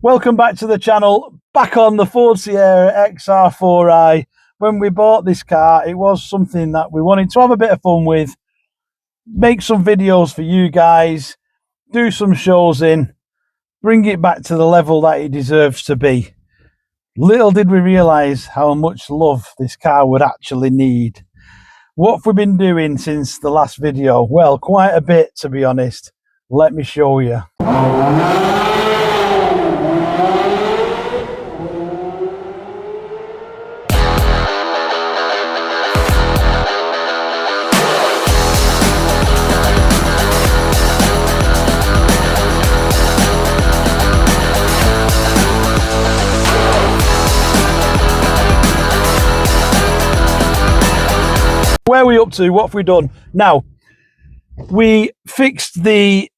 Welcome back to the channel, back on the Ford Sierra XR4I. When we bought this car, it was something that we wanted to have a bit of fun with, make some videos for you guys, do some shows in, bring it back to the level that it deserves to be. Little did we realise how much love this car would actually need. What have we been doing since the last video? Well, quite a bit, to be honest. Let me show you. Where are we up to? What have we done? Now, we fixed the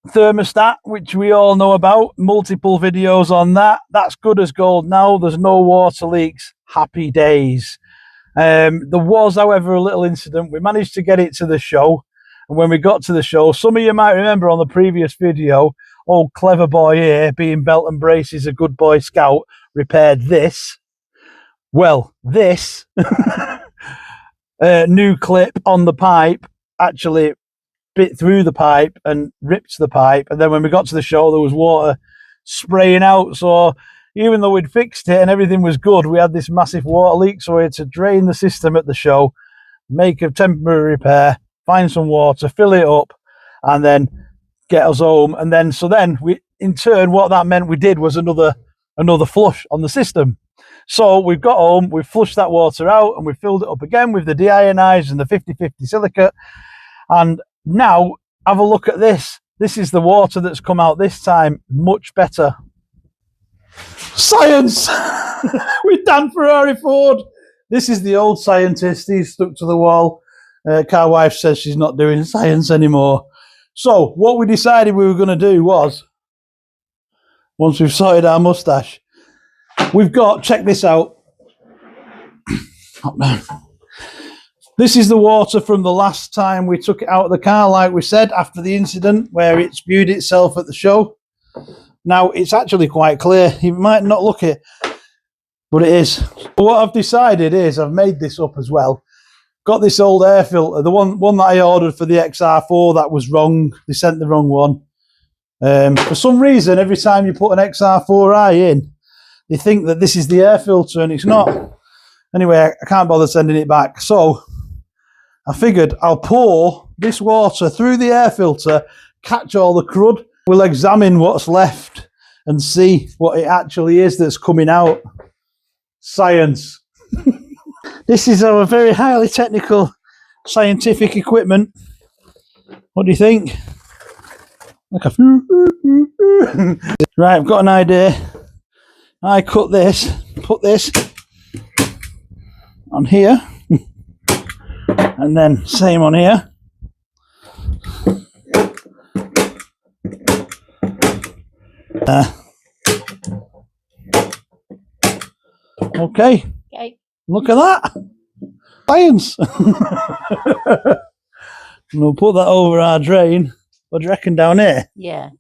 thermostat, which we all know about. Multiple videos on that. That's good as gold now. There's no water leaks. Happy days. There was, however, a little incident. We managed to get it to the show. And when we got to the show, some of you might remember on the previous video, old clever boy here, being belt and braces, a good boy scout, repaired this. Well, this... new clip on the pipe actually bit through the pipe and ripped the pipe, and then when we got to the show there was water spraying out, so even though we'd fixed it and everything was good, we had this massive water leak, so we had to drain the system at the show, make a temporary repair, find some water, fill it up, and then get us home. And then we, in turn, what that meant we did was another flush on the system. So we've got home, we've flushed that water out, and we've filled it up again with the deionized and the 50/50 silicate. And now, have a look at this. This is the water that's come out this time. Much better. Science! With Dan Ferrari Ford. This is the old scientist. He's stuck to the wall. Car wife says she's not doing science anymore. So, what we decided we were going to do was, once we've sorted our moustache, we've got, check this out. This is the water from the last time we took it out of the car, like we said, after the incident where it spewed itself at the show. Now, it's actually quite clear. You might not look it, but it is. What I've decided is, I've made this up as well. Got this old air filter, the one that I ordered for the XR4, that was wrong. They sent the wrong one. For some reason, every time you put an XR4i in, they think that this is the air filter, and it's not. Anyway, I can't bother sending it back. So I figured I'll pour this water through the air filter, catch all the crud. We'll examine what's left and see what it actually is that's coming out. Science. This is our very highly technical scientific equipment. What do you think? Like right, I've got an idea. I cut this, put this on here, and then same on here. Okay. Look at that. Science. And we'll put that over our drain. What do you reckon down here? Yeah.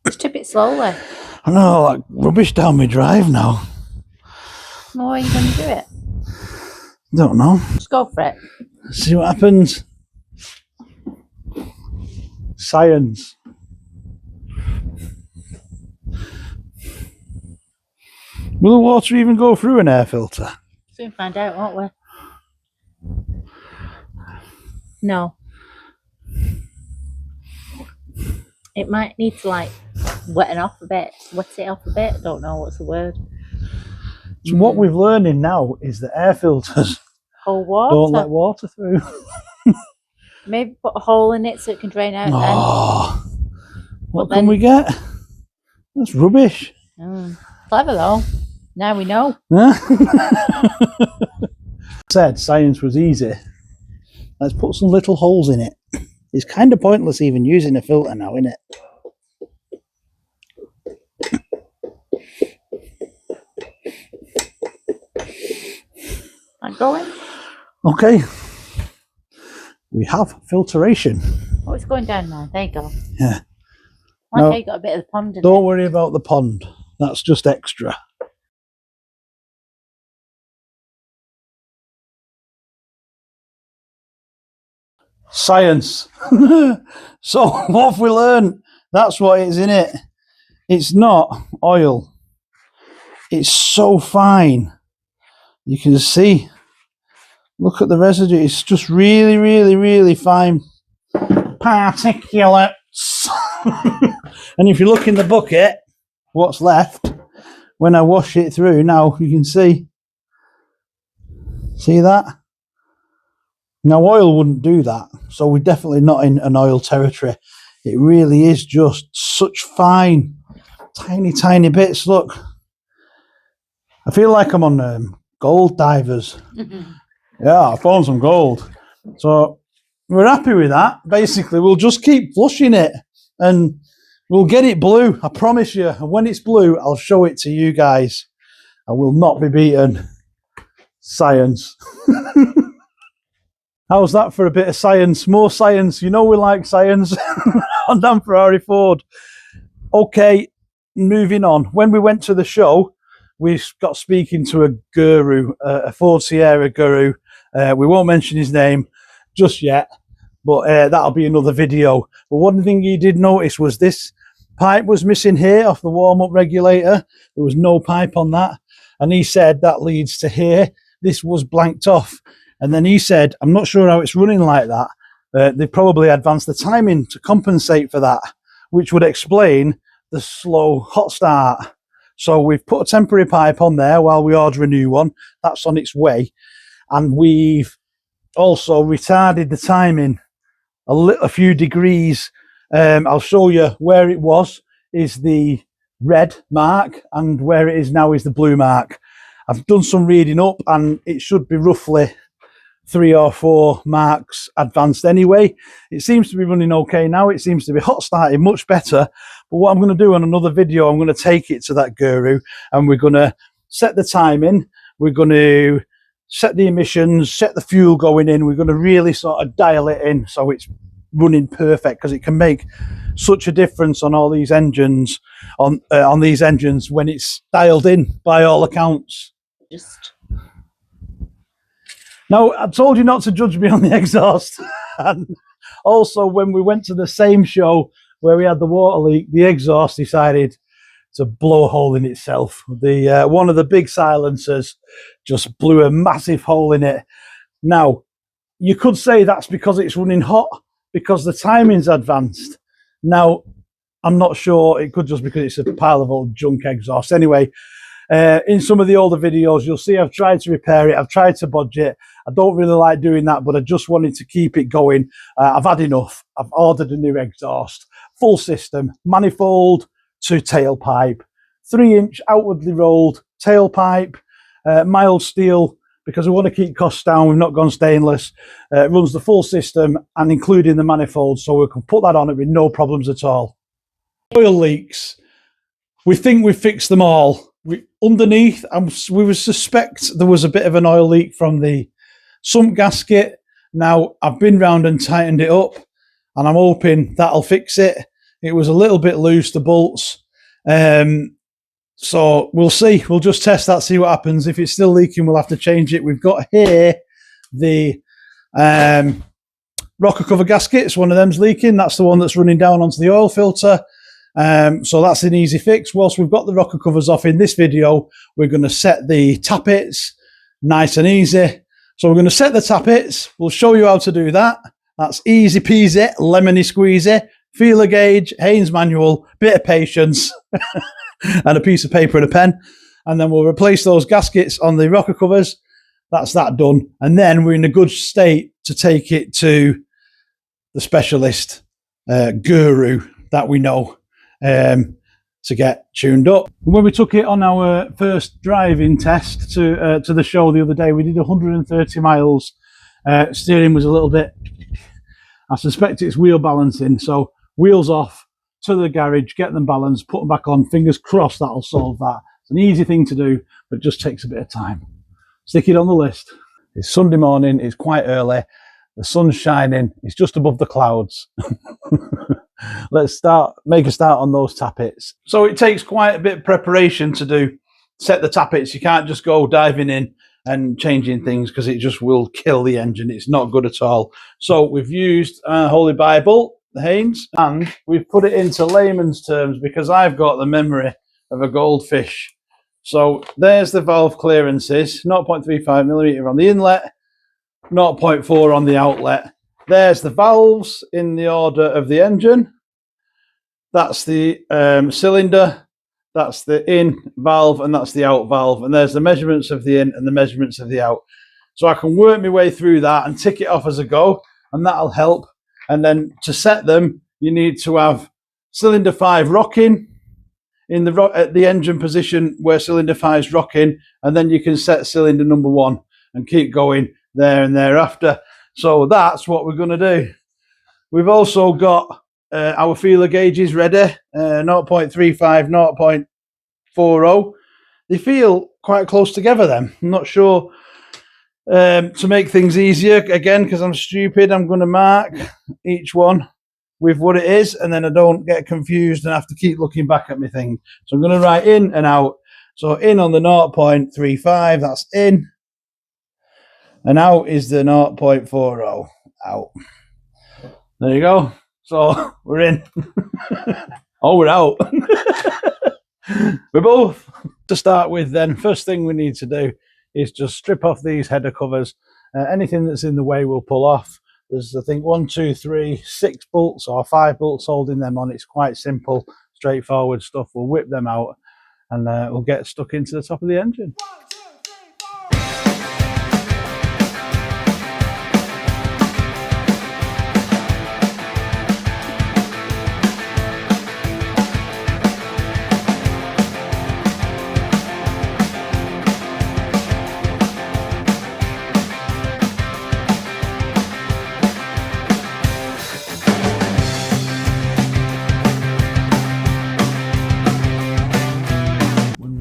Just tip it slowly. I know, like rubbish down my drive now. Well, are you going to do it? Don't know. Just go for it. See what happens. Science. Will the water even go through an air filter? Soon find out, won't we? No. It might need to like wet it off a bit. Wet it off a bit. Don't know what's the word. So what we're learning now is that air filters don't let water through. Maybe put a hole in it so it can drain out. Oh, what can we get? That's rubbish. Clever though. Now we know. Said science was easy. Let's put some little holes in it. It's kind of pointless even using a filter now, isn't it? I'm going. Okay. We have filtration. Oh, it's going down now. There you go. Yeah. Like No, how you got a bit of the pond in don't it. worry about the pond. That's just extra. Science. So what have we learned? That's what is in it. It's not oil. It's so fine. You can see. Look at the residue. It's just really, really, really fine particulates. And if you look in the bucket, what's left, when I wash it through, now you can see. See that? Now, oil wouldn't do that. So we're definitely not in an oil territory. It really is just such fine, tiny, tiny bits. Look. I feel like I'm on gold divers. Yeah, I found some gold. So we're happy with that. Basically, we'll just keep flushing it and we'll get it blue. I promise you. And when it's blue, I'll show it to you guys. I will not be beaten. Science. How's that for a bit of science? More science. You know we like science on Dan Ferrari Ford. Okay, moving on. When we went to the show, we got speaking to a guru, a Ford Sierra guru. We won't mention his name just yet, but that'll be another video. But one thing he did notice was this pipe was missing here off the warm-up regulator. There was no pipe on that. And he said that leads to here. This was blanked off. And then he said, I'm not sure how it's running like that. They probably advanced the timing to compensate for that, which would explain the slow hot start. So we've put a temporary pipe on there while we order a new one. That's on its way. And we've also retarded the timing a few degrees. I'll show you where it was is the red mark and where it is now is the blue mark. I've done some reading up and it should be roughly 3 or 4 marks advanced anyway. It seems to be running okay now. It seems to be hot starting much better. But what I'm going to do on another video, I'm going to take it to that guru and we're going to set the timing. We're going to set the emissions, set the fuel going in. We're going to really sort of dial it in so it's running perfect, because it can make such a difference on all these engines, on these engines when it's dialed in by all accounts. Just Now, I told you not to judge me on the exhaust. And also, when we went to the same show where we had the water leak, the exhaust decided to blow a hole in itself. The one of the big silencers just blew a massive hole in it. Now, you could say that's because it's running hot, because the timing's advanced. Now, I'm not sure. It could just because it's a pile of old junk exhaust. Anyway, in some of the older videos, you'll see I've tried to repair it. I've tried to budge it. I don't really like doing that, but I just wanted to keep it going. I've had enough. I've ordered a new exhaust, full system, manifold to tailpipe, 3-inch outwardly rolled tailpipe, mild steel, because we want to keep costs down. We've not gone stainless. It runs the full system and including the manifold, so we can put that on it with no problems at all. Oil leaks. We think we've fixed them all. Underneath, we would suspect there was a bit of an oil leak from the sump gasket. Now, I've been round and tightened it up, and I'm hoping that'll fix it. It was a little bit loose, the bolts. So we'll see. We'll just test that, see what happens. If it's still leaking, we'll have to change it. We've got here the rocker cover gaskets. One of them's leaking. That's the one that's running down onto the oil filter. So that's an easy fix. Whilst we've got the rocker covers off in this video, we're going to set the tappets nice and easy. So we're going to set the tappets. We'll show you how to do that. That's easy peasy, lemony squeezy, feeler gauge, Haynes manual, bit of patience, and a piece of paper and a pen. And then we'll replace those gaskets on the rocker covers. That's that done. And then we're in a good state to take it to the specialist guru that we know to get tuned up. When we took it on our first driving test to the show the other day, we did 130 miles. Steering was a little bit, I suspect it's wheel balancing. So wheels off to the garage, get them balanced, put them back on. Fingers crossed that'll solve that. It's an easy thing to do, but it just takes a bit of time. Stick it on the list. It's Sunday morning. It's quite early. The sun's shining. It's just above the clouds. let's make a start on those tappets. So it takes quite a bit of preparation to set the tappets. You can't just go diving in and changing things because it just will kill the engine. It's not good at all. So we've used Holy Bible, the Haynes, and we've put it into layman's terms because I've got the memory of a goldfish. So there's the valve clearances, 0.35 millimeter on the inlet, 0.4 on the outlet. There's the valves in the order of the engine. That's the cylinder, that's the in valve, and that's the out valve. And there's the measurements of the in and the measurements of the out. So I can work my way through that and tick it off as I go, and that'll help. And then to set them, you need to have cylinder 5 rocking in at the engine position where cylinder 5 is rocking, and then you can set cylinder number 1 and keep going there and thereafter. So that's what we're going to do. We've also got our feeler gauges ready, 0.35, 0.40. They feel quite close together then. I'm not sure. To make things easier, again, because I'm stupid, I'm going to mark each one with what it is, and then I don't get confused and have to keep looking back at my thing. So I'm going to write in and out. So in on the 0.35, that's in. And out is the 0.40, out. There you go. So we're in. Oh, we're out. We're both. To start with then, first thing we need to do is just strip off these header covers. Anything that's in the way we'll pull off. There's, I think, 1, 2, 3, 6 bolts or 5 bolts holding them on. It's quite simple, straightforward stuff. We'll whip them out and we'll get stuck into the top of the engine.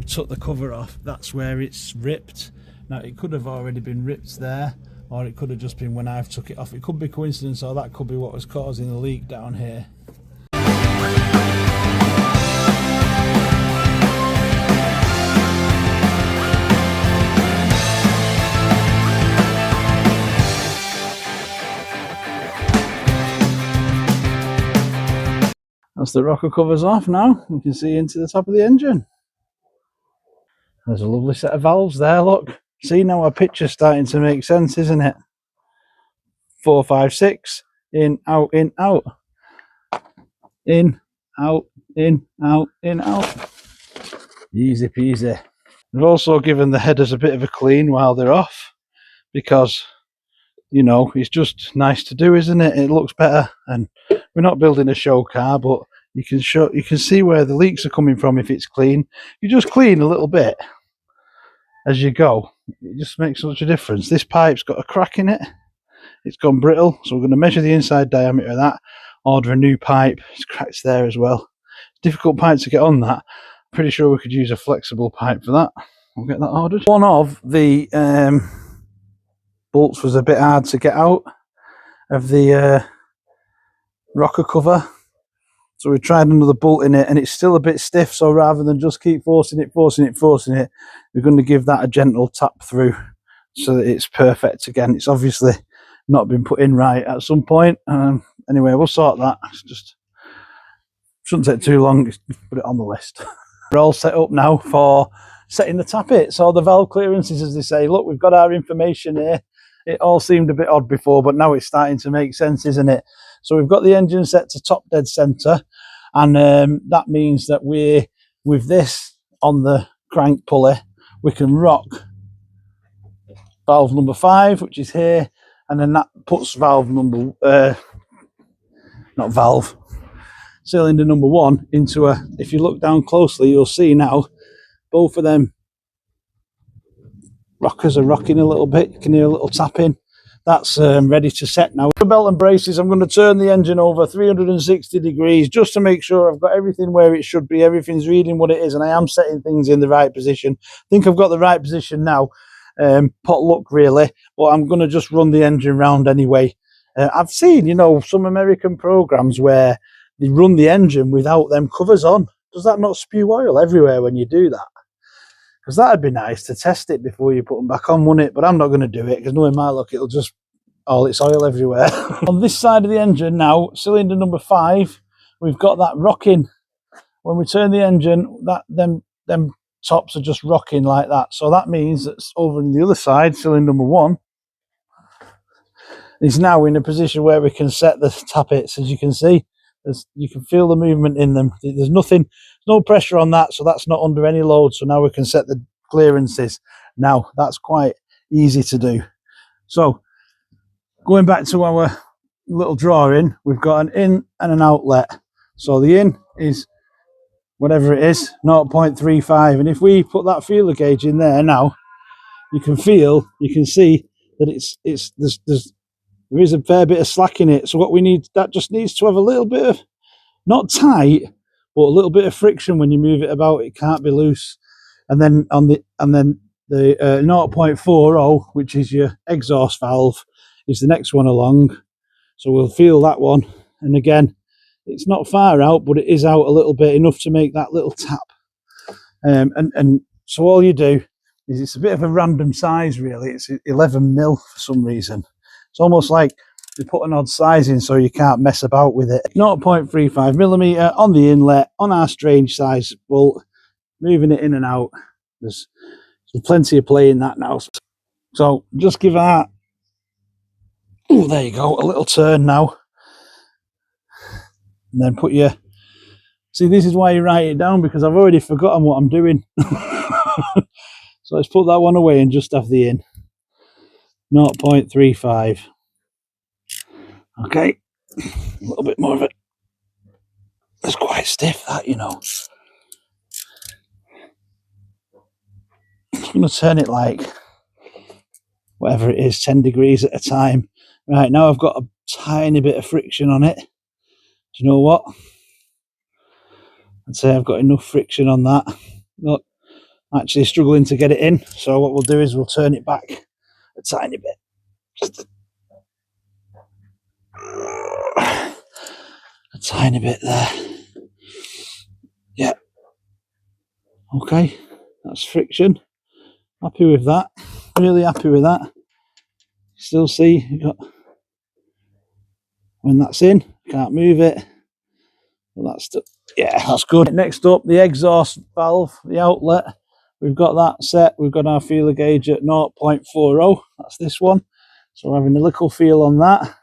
Took the cover off, that's where it's ripped. Now it could have already been ripped there, or it could have just been when I've took it off. It could be coincidence, or that could be what was causing the leak down here. That's the rocker covers off now. You can see into the top of the engine. There's a lovely set of valves there, look. See, now our picture's starting to make sense, isn't it? 4, 5, 6, in, out, in, out. In, out, in, out, in, out. Easy peasy. We've also given the headers a bit of a clean while they're off, because, you know, it's just nice to do, isn't it? It looks better, and we're not building a show car, but you can see where the leaks are coming from if it's clean. You just clean a little bit as you go. It just makes such a difference. This pipe's got a crack in it. It's gone brittle, so we're going to measure the inside diameter of that, order a new pipe. It's cracked there as well. Difficult pipe to get on that. I'm pretty sure we could use a flexible pipe for that. We'll get that ordered. One of the bolts was a bit hard to get out of the rocker cover. So we tried another bolt in it, and it's still a bit stiff. So rather than just keep forcing it, we're going to give that a gentle tap through so that it's perfect again. It's obviously not been put in right at some point. Anyway, we'll sort that. It's just shouldn't take too long. Just put it on the list. We're all set up now for setting the tappet. So the valve clearances, as they say, look, we've got our information here. It all seemed a bit odd before, but now it's starting to make sense, isn't it? So we've got the engine set to top dead center, and that means that we're, with this on the crank pulley, we can rock valve number 5, which is here, and then that puts valve number, cylinder number 1 into a, if you look down closely, you'll see now, both of them rockers are rocking a little bit. You can hear a little tapping. That's ready to set now. For belt and braces, I'm going to turn the engine over 360 degrees just to make sure I've got everything where it should be. Everything's reading what it is, and I am setting things in the right position. I think I've got the right position now. Pot luck, really, but I'm going to just run the engine round anyway. I've seen, you know, some American programs where they run the engine without them covers on. Does that not spew oil everywhere when you do that? Because that'd be nice to test it before you put them back on, wouldn't it? But I'm not going to do it because knowing my luck, it'll just, oh, it's oil everywhere. On this side of the engine now, cylinder number 5, we've got that rocking. When we turn the engine, them tops are just rocking like that. So that means that over on the other side, cylinder number 1 is now in a position where we can set the tappets. As you can see, you can feel the movement in them. There's nothing, no pressure on that, so that's not under any load. So now we can set the clearances. Now that's quite easy to do. So going back to our little drawing, we've got an in and an outlet. So the in is whatever it is, 0.35, and if we put that feeler gauge in there now, you can see that there is a fair bit of slack in it. So what we need, that just needs to have a little bit of, not tight, but a little bit of friction when you move it about. It can't be loose. And then the 0.40, which is your exhaust valve, is the next one along. So we'll feel that one. And again, it's not far out, but it is out a little bit, enough to make that little tap. And so all you do is, it's a bit of a random size really. It's 11 mil for some reason. It's almost like they put an odd size in so you can't mess about with it. 0.35 millimeter on the inlet, on our strange size bolt, moving it in and out. There's plenty of play in that now. So just give that, oh, there you go, a little turn now. And then put your, see, this is why you write it down, because I've already forgotten what I'm doing. So let's put that one away and just have the in. 0.35. Okay, a little bit more of it. It's quite stiff, that, you know. I'm going to turn it like whatever it is, 10 degrees at a time. Right, now I've got a tiny bit of friction on it. Do you know what? I'd say I've got enough friction on that. Look, actually struggling to get it in. So what we'll do is we'll turn it back a tiny bit. Just a tiny bit there. Yeah. Okay, that's friction. Happy with that. Really happy with that. Still see you got, when that's in, can't move it. Well, that's yeah, that's good. Next up, the exhaust valve, the outlet. We've got that set. We've got our feeler gauge at 0.40. That's this one. So we're having a little feel on that,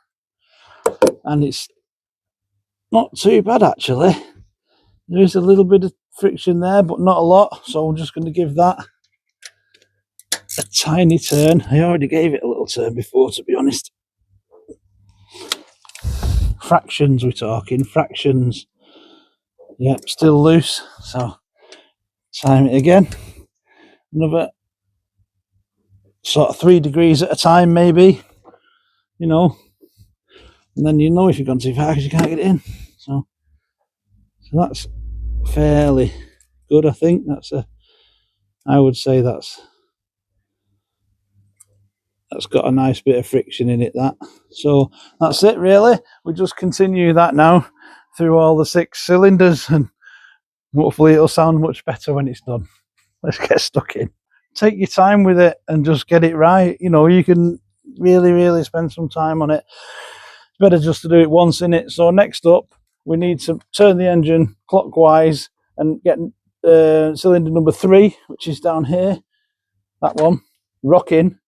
and it's not too bad actually. There is a little bit of friction there, but not a lot. So I'm just going to give that a tiny turn. I already gave it a little turn before, to be honest. Fractions, we're talking fractions. Yep, still loose. So time it again. Another sort of 3 degrees at a time, maybe. You know, and then you know if you've gone too far because you can't get it in. So that's fairly good, I think. I would say that's got a nice bit of friction in it, that. So that's it really. We just continue that now through all the 6 cylinders, and hopefully it'll sound much better when it's done. Let's get stuck in. Take your time with it and just get it right. You know, you can really spend some time on it. It's better just to do it once in it. So next up, we need to turn the engine clockwise and get cylinder number 3, which is down here, that one, rocking.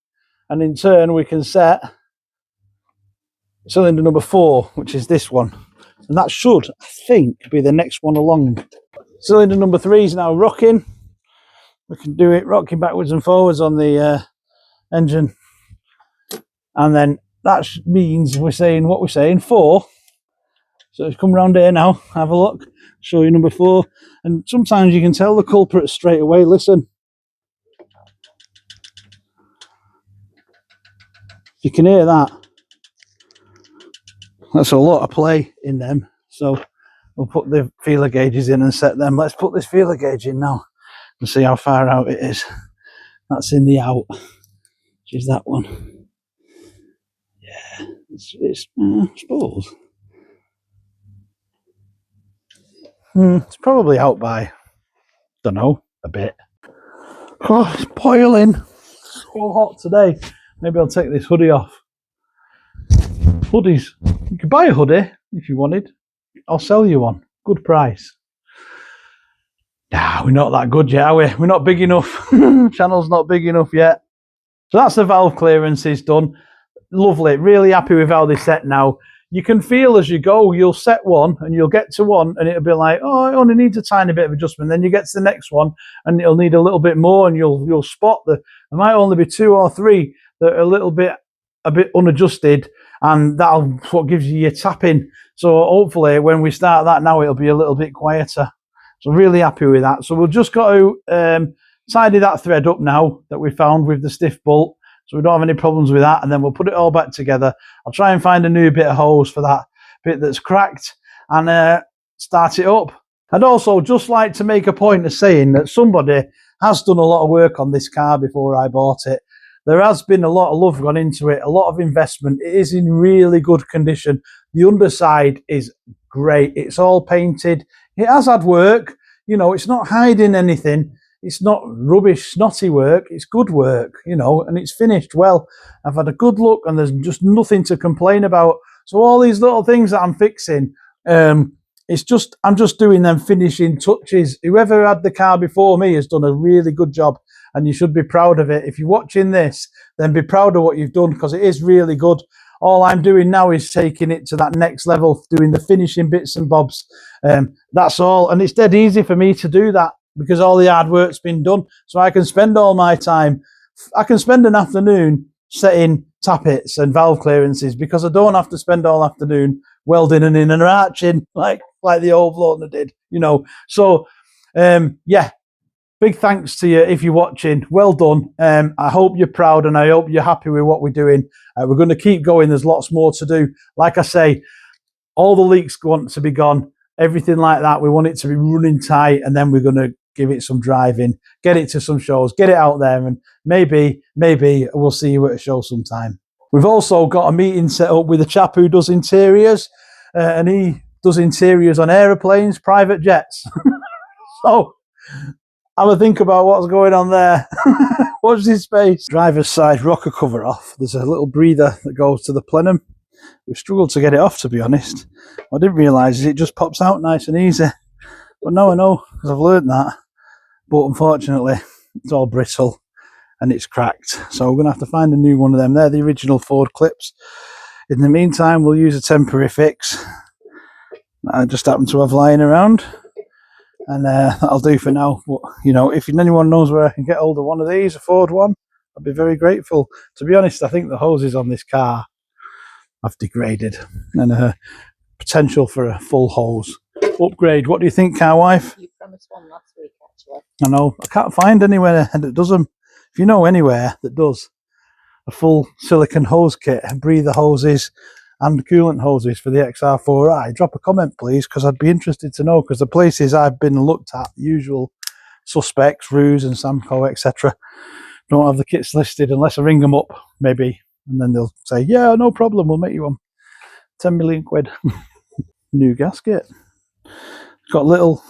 And in turn, we can set cylinder number 4, which is this one. And that should, I think, be the next one along. Cylinder number 3 is now rocking. We can do it rocking backwards and forwards on the engine. And then that means we're saying what we're saying, 4. So let's come round here now, have a look, show you number 4. And sometimes you can tell the culprit straight away. Listen. You can hear that. That's a lot of play in them. So we'll put the feeler gauges in and set them. Let's put this feeler gauge in now and see how far out it is. That's in the out, which is that one. Yeah, it's I suppose. It's probably out by, don't know, a bit. Oh, it's boiling. So hot today. Maybe I'll take this hoodie off. Hoodies. You could buy a hoodie if you wanted. I'll sell you one. Good price. Nah, we're not that good yet, are we? We're not big enough. Channel's not big enough yet. So that's the valve clearances done. Lovely. Really happy with how they set now. You can feel as you go, you'll set one and you'll get to one and it'll be like, oh, it only needs a tiny bit of adjustment. Then you get to the next one and it'll need a little bit more, and you'll spot that there might only be 2 or 3 that are a bit unadjusted, and that's what gives you your tapping. So hopefully when we start that now, it'll be a little bit quieter. So really happy with that. So we've just got to tidy that thread up now that we found with the stiff bolt, so we don't have any problems with that, and then we'll put it all back together. I'll try and find a new bit of hose for that bit that's cracked and start it up. I'd also just like to make a point of saying that somebody has done a lot of work on this car before I bought it. There has been a lot of love gone into it, a lot of investment. It is in really good condition. The underside is great. It's all painted. It has had work. You know, it's not hiding anything. It's not rubbish, snotty work. It's good work, you know, and it's finished well. I've had a good look and there's just nothing to complain about. So all these little things that I'm fixing, I'm just doing them finishing touches. Whoever had the car before me has done a really good job, and you should be proud of it. If you're watching this, then be proud of what you've done, because it is really good. All I'm doing now is taking it to that next level, doing the finishing bits and bobs. That's all. And it's dead easy for me to do that because all the hard work's been done. So I can spend all my time. I can spend an afternoon setting tappets and valve clearances because I don't have to spend all afternoon welding and in and arching like the old loaner did, you know. So, yeah. Big thanks to you if you're watching. Well done. I hope you're proud and I hope you're happy with what we're doing. We're going to keep going. There's lots more to do. Like I say, all the leaks want to be gone. Everything like that. We want it to be running tight, and then we're going to give it some driving, get it to some shows, get it out there, and maybe we'll see you at a show sometime. We've also got a meeting set up with a chap who does interiors, and he does interiors on aeroplanes, private jets. So have a think about what's going on there. Watch this space. Driver's side rocker cover off. There's a little breather that goes to the plenum. We've struggled to get it off, to be honest. What I didn't realise is it just pops out nice and easy. But now I know, because I've learned that. But unfortunately, it's all brittle and it's cracked. So we're going to have to find a new one of them. They're the original Ford clips. In the meantime, we'll use a temporary fix that I just happen to have lying around. And that'll do for now. But, you know, if anyone knows where I can get hold of one of these, a Ford one, I'd be very grateful. To be honest, I think the hoses on this car have degraded, and potential for a full hose upgrade. What do you think, car wife? You promised one last week, actually. I know. I can't find anywhere that does them. If you know anywhere that does a full silicone hose kit, breather hoses and coolant hoses for the XR4I, drop a comment please, because I'd be interested to know, because the places I've been and looked at, the usual suspects, Ruse and Samco, etc., don't have the kits listed unless I ring them up, maybe, and then they'll say, yeah, no problem, we'll make you one. 10 million quid. New gasket. It's got little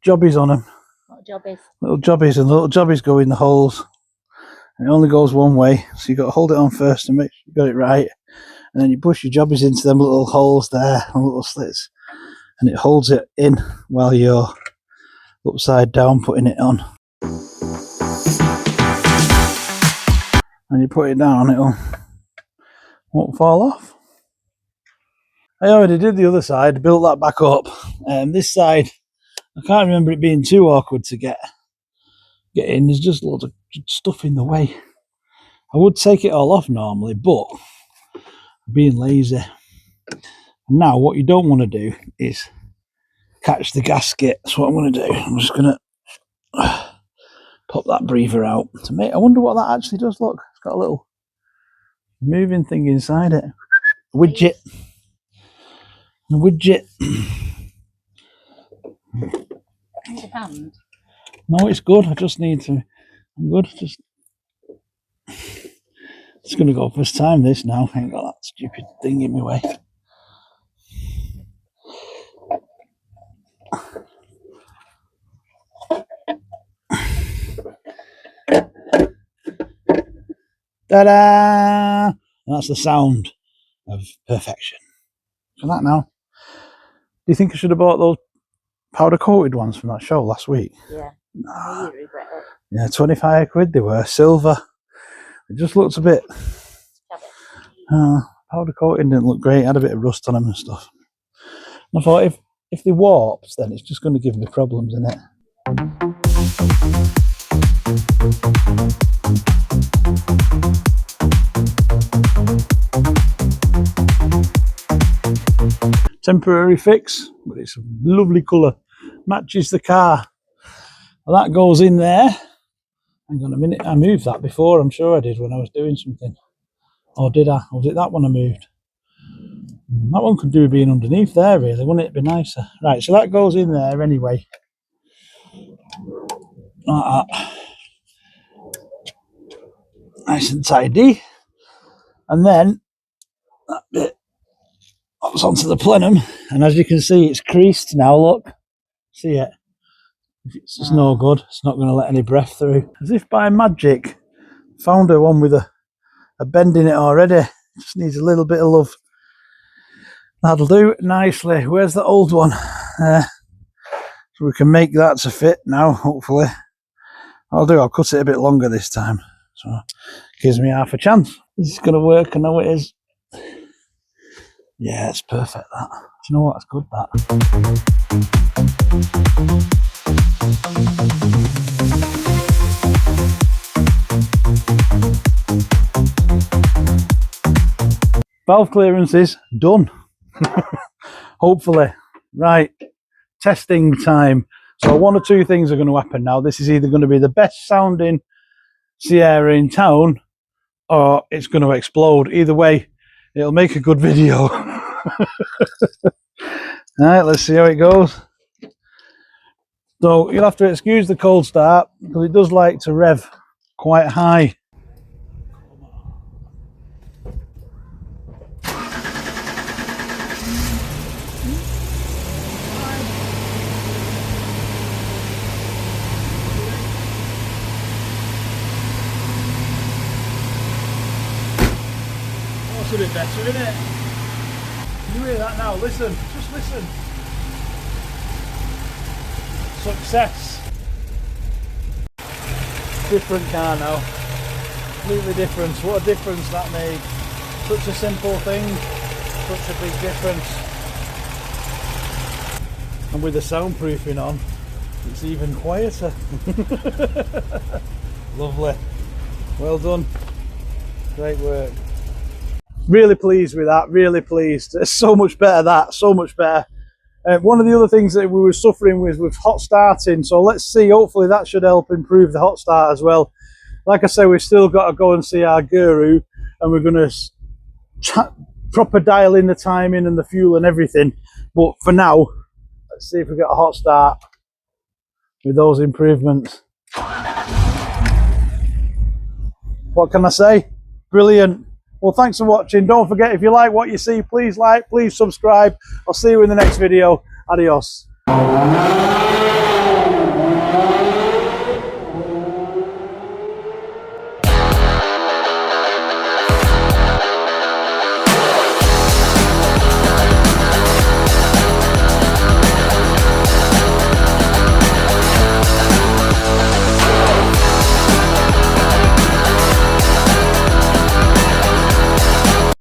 jobbies on them. What jobbies? Little jobbies, and little jobbies go in the holes. And it only goes one way, so you've got to hold it on first and make sure you got it right. And then you push your jobbies into them little holes there, and little slits, and it holds it in while you're upside down putting it on. And you put it down, it won't fall off. I already did the other side, built that back up. This side, I can't remember it being too awkward to get in. There's just loads of stuff in the way. I would take it all off normally, but I'm being lazy. Now, what you don't want to do is catch the gasket. That's what I'm going to do. I'm just going to pop that breather out. I wonder what that actually does. Look, it's got a little moving thing inside it. A widget. A widget. Your hand? No, it's good. I just need to. I'm good. It's going to go first time this now. I ain't got that stupid thing in my way. Ta-da! That's the sound of perfection. So that now. Do you think I should have bought those powder coated ones from that show last week? Yeah. Nah. You regret it. Yeah, 25 quid they were, silver. It just looks a bit... powder coating didn't look great, had a bit of rust on them and stuff. And I thought if they warped, then it's just going to give me problems, innit? Temporary fix, but it's a lovely colour. Matches the car. Well, that goes in there. Hang on a minute, I moved that before, I'm sure I did when I was doing something. Or did I? Or was it that one I moved? That one could do being underneath there, really, wouldn't it be nicer? Right, so that goes in there anyway. Like that. Nice and tidy. And then that bit pops onto the plenum, and as you can see, it's creased now, look. See it? It's just no good. It's not going to let any breath through. As if by magic, found her one with a bend in it already. Just needs a little bit of love. That'll do nicely. Where's the old one? So we can make that to fit now, hopefully. I'll cut it a bit longer this time. So gives me half a chance. This is going to work, I know it is. Yeah, it's perfect, that. Do you know what? It's good, that. Valve clearance is done. Hopefully. Right, testing time. So one or two things are going to happen now. This is either going to be the best sounding Sierra in town, or it's going to explode. Either way, it'll make a good video. Alright, let's see how it goes. So you'll have to excuse the cold start, because it does like to rev quite high. A bit better, isn't it? You hear that now? Listen, just listen. Success. Different car now. Completely different. What a difference that made. Such a simple thing, such a big difference. And with the soundproofing on, it's even quieter. Lovely. Well done. Great work. Really pleased with that, really pleased. It's so much better, that, so much better. One of the other things that we were suffering with was hot starting, so let's see, hopefully that should help improve the hot start as well. Like I say, we've still got to go and see our guru, and we're going to proper dial in the timing and the fuel and everything. But for now, let's see if we get a hot start with those improvements. What can I say? Brilliant. Well, thanks for watching. Don't forget, if you like what you see, please like, please subscribe. I'll see you in the next video. Adios.